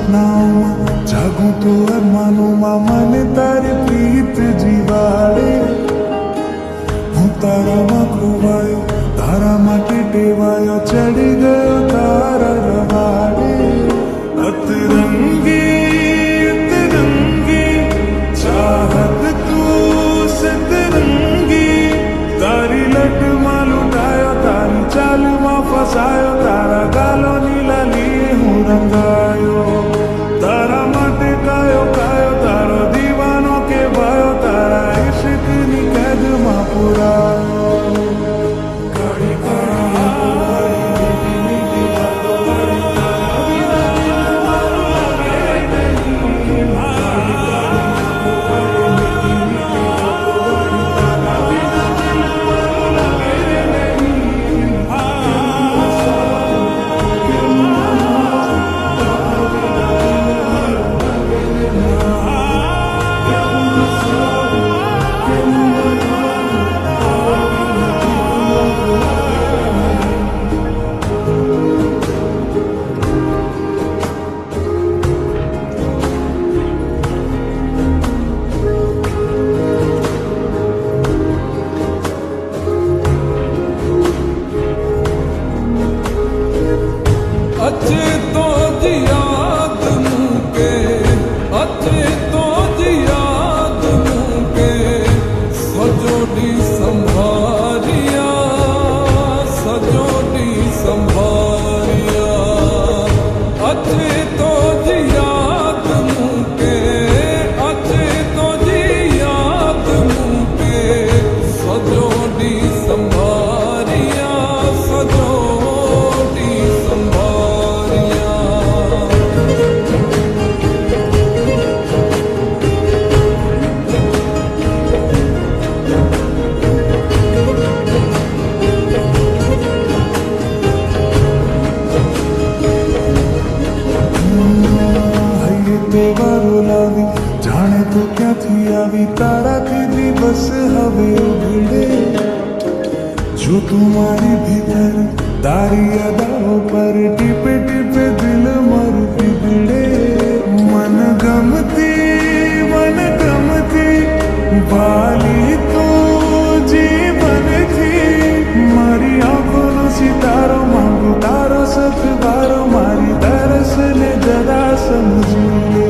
સપનાઓમાં જાગું તો અરમાનોમાં મને તારી પ્રીત જીવાડે. હું તારામાં ખોવાયો, તારા માટે ટેવાયો, ચડી ગયો તારા રવાડે. અતરંગી ચાહત તું સતરંગી, તારી લટમાં લૂંટાયો, તારી ચાલમાં ફસાયો, તારા ગાલોની લાલી હું રંગાયો. તારા માટે કાયો કાયો તારો દીવાનો કેવાયો, તારા ઇશ્કની કેદમાં પુરાયો. अच्छे तो जी याद मुके, अच्छे तो जी याद मुके, सजोडी संभारिया, सजोडी संभारिया. अच्छे तो जी याद मुके, अच्छे तो जी याद मुके, सजोडी संभारिया, सजोडी संभारिया. તહેવારો લાવી જાણે તો ક્યાંથી આવી, તારાથી દિવસ હવે ઉઘડે. જો તું મારી ભીતર તારી અદાઓ પર ટીપે ટીપે દિલ મારું પીગળે. મન ગમતી વાલી તો જીવનથી, મારી આંખોનો સિતારો માંગુ તારો સથવારો, મારી તરસને જરા સમજી લે.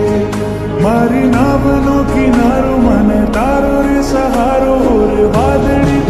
મારી નાવનો કિનારો મને તારો રે સહારો, રે વાદળી